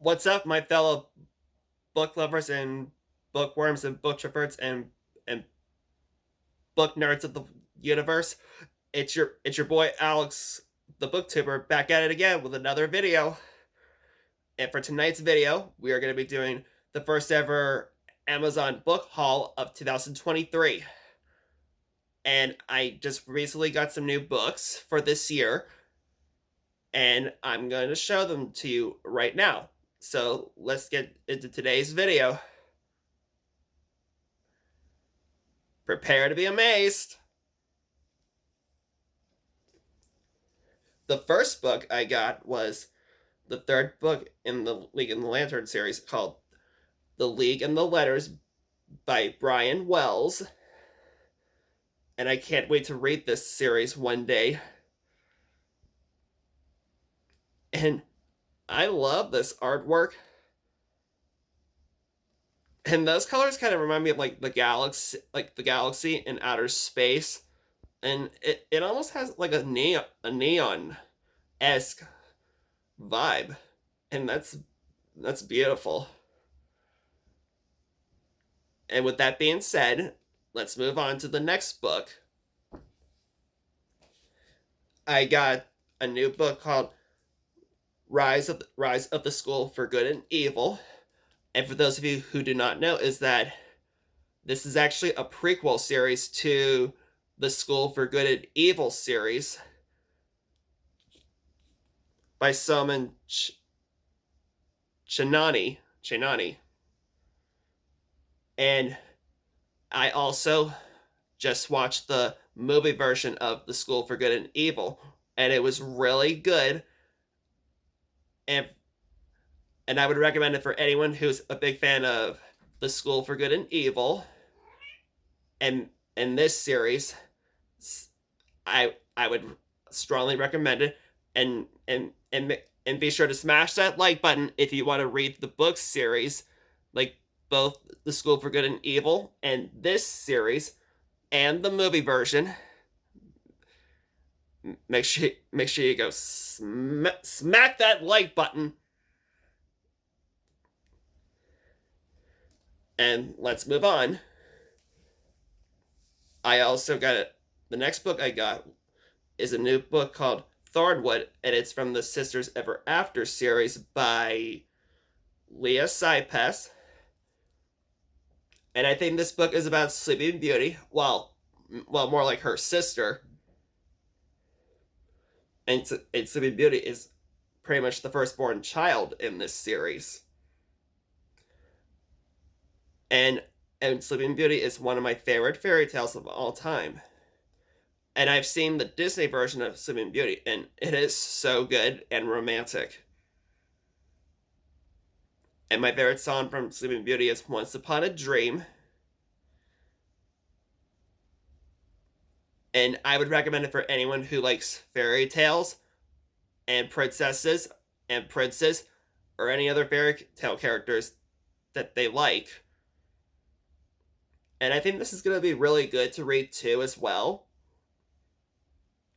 What's up, my fellow book lovers and bookworms and booktroverts and book nerds of the universe? It's your boy Alex, the booktuber, back at it again with another video. And for tonight's video, we are going to be doing the first ever Amazon book haul of 2023. And I just recently got some new books for this year, and I'm going to show them to you right now. So let's get into today's video. Prepare to be amazed. The first book I got was the third book in the League and the Lantern series, called The League and the Letters by Brian Wells. And I can't wait to read this series one day. And I love this artwork. And those colors kind of remind me of like the galaxy in outer space. And it almost has like a neon-esque vibe. And that's beautiful. And with that being said, let's move on to the next book. I got a new book called Rise of the School for Good and Evil. And for those of you who do not know, is that this is actually a prequel series to the School for Good and Evil series by Salman Chinani. And I also just watched the movie version of The School for Good and Evil, and it was really good. And I would recommend it for anyone who's a big fan of The School for Good and Evil. And in this series, I would strongly recommend it. And be sure to smash that like button if you want to read the book series, like both The School for Good and Evil and this series and the movie version. Make sure you go smack that like button. And let's move on. I also got the next book I got is a new book called Thornwood, and it's from the Sisters Ever After series by Leah Sipes. And I think this book is about Sleeping Beauty, well, more like her sister. And Sleeping Beauty is pretty much the firstborn child in this series. And Sleeping Beauty is one of my favorite fairy tales of all time. And I've seen the Disney version of Sleeping Beauty, and it is so good and romantic. And my favorite song from Sleeping Beauty is Once Upon a Dream. And I would recommend it for anyone who likes fairy tales and princesses and princes, or any other fairy tale characters that they like. And I think this is going to be really good to read too as well.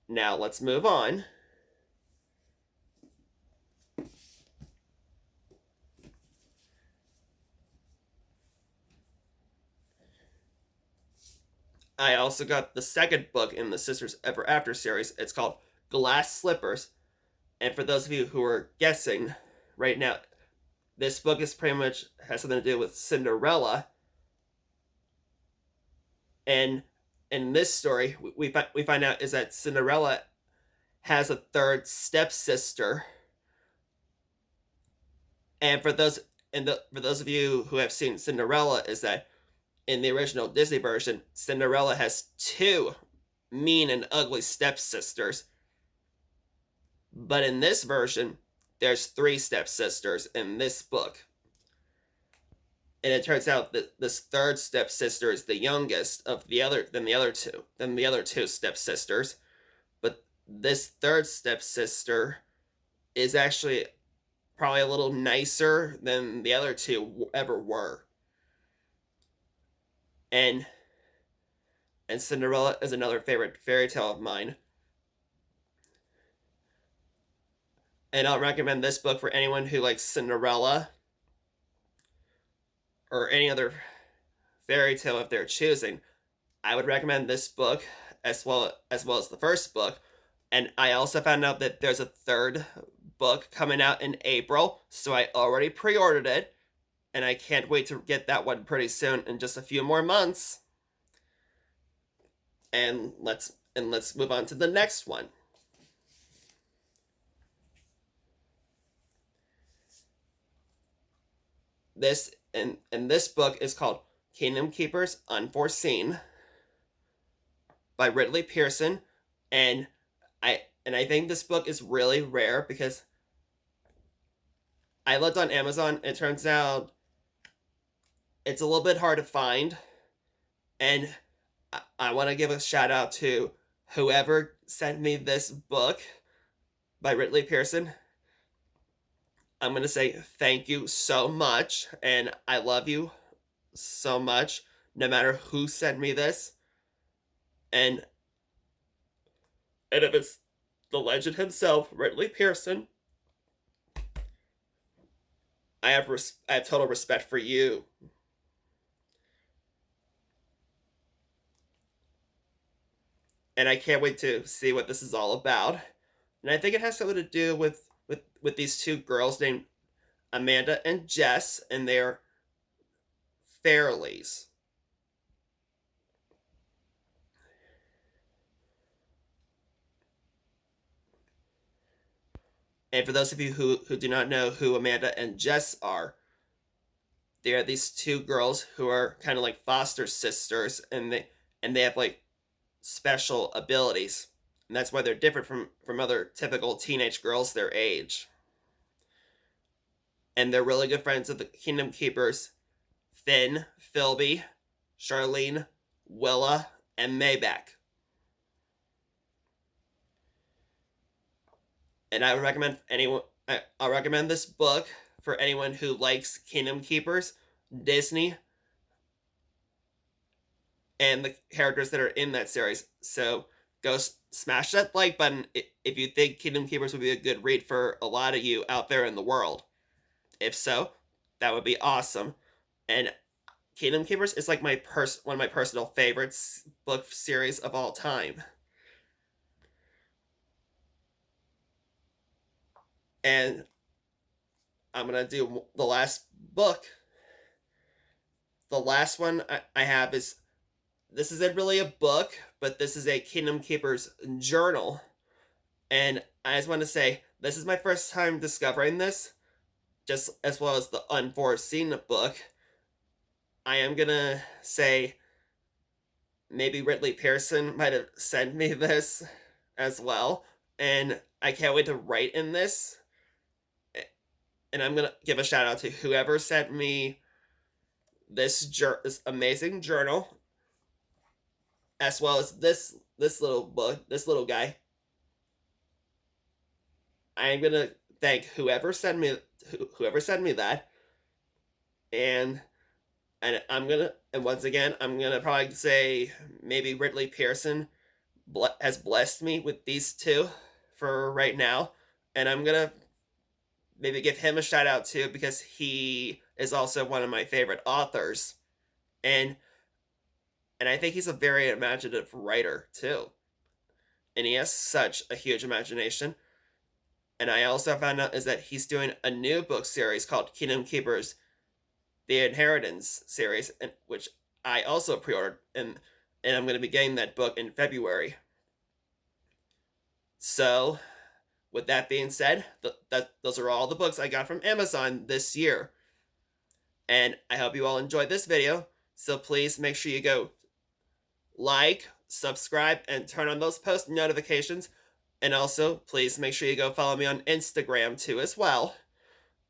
Now let's move on. I also got the second book in the Sisters Ever After series. It's called Glass Slippers. And for those of you who are guessing right now, this book is pretty much has something to do with Cinderella. And in this story, we find out is that Cinderella has a third stepsister. And for those of you who have seen Cinderella, is that in the original Disney version, Cinderella has two mean and ugly stepsisters. But in this version, there's three stepsisters in this book. And it turns out that this third stepsister is the youngest of the other two stepsisters. But this third stepsister is actually probably a little nicer than the other two ever were. And Cinderella is another favorite fairy tale of mine. And I'll recommend this book for anyone who likes Cinderella or any other fairy tale if they're choosing. I would recommend this book as well as the first book. And I also found out that there's a third book coming out in April, so I already pre-ordered it, and I can't wait to get that one pretty soon in just a few more months. And let's move on to the next one. This book is called Kingdom Keepers Unforeseen by Ridley Pearson, and I think this book is really rare because I looked on Amazon. It turns out it's a little bit hard to find, and I want to give a shout out to whoever sent me this book by Ridley Pearson. I'm going to say thank you so much, and I love you so much, no matter who sent me this. And if it's the legend himself, Ridley Pearson, I have total respect for you. And I can't wait to see what this is all about. And I think it has something to do with these two girls named Amanda and Jess and their Fairleys. And for those of you who do not know who Amanda and Jess are, they are these two girls who are kind of like foster sisters, and they have like special abilities, and that's why they're different from other typical teenage girls their age. And they're really good friends of the Kingdom Keepers, Finn, Philby, Charlene, Willa, and Maybeck. And I would recommend anyone. I'll recommend this book for anyone who likes Kingdom Keepers, Disney, and the characters that are in that series. So go smash that like button if you think Kingdom Keepers would be a good read for a lot of you out there in the world. If so, that would be awesome. And Kingdom Keepers is like one of my personal favorites book series of all time. And I'm gonna do the last book. The last one I have is, this isn't really a book, but this is a Kingdom Keepers journal. And I just want to say, this is my first time discovering this, just as well as the Unforeseen book. I am gonna say maybe Ridley Pearson might have sent me this as well, and I can't wait to write in this. And I'm gonna give a shout out to whoever sent me this amazing journal, as well as this little book, this little guy. I'm gonna thank whoever sent me that, and once again I'm gonna probably say maybe Ridley Pearson has blessed me with these two for right now, and I'm gonna maybe give him a shout out too, because he is also one of my favorite authors, and I think he's a very imaginative writer too, and he has such a huge imagination. And I also found out is that he's doing a new book series called Kingdom Keepers: The Inheritance series, which I also pre-ordered, and I'm going to be getting that book in February. So, with that being said, those are all the books I got from Amazon this year. And I hope you all enjoyed this video. So please make sure you go like, subscribe, and turn on those post notifications. And also, please make sure you go follow me on Instagram too as well.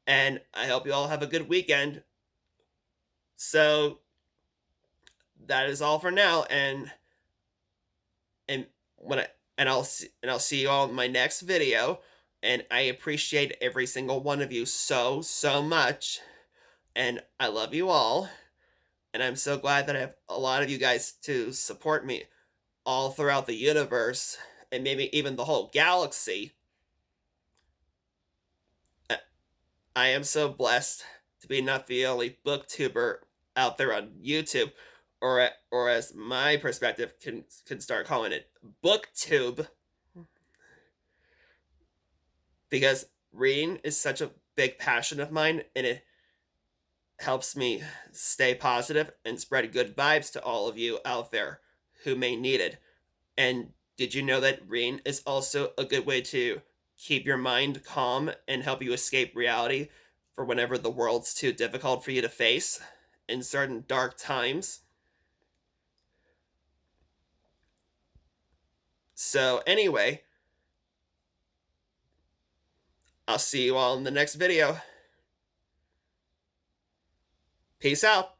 And I hope you all have a good weekend. So that is all for now, and I'll see you all in my next video. And I appreciate every single one of you so much, and I love you all. And I'm so glad that I have a lot of you guys to support me all throughout the universe, and maybe even the whole galaxy. I am so blessed to be not the only booktuber out there on YouTube, or as my perspective can start calling it, booktube, because reading is such a big passion of mine, and it helps me stay positive and spread good vibes to all of you out there who may need it. And did you know that reading is also a good way to keep your mind calm and help you escape reality for whenever the world's too difficult for you to face in certain dark times? So, anyway, I'll see you all in the next video. Peace out.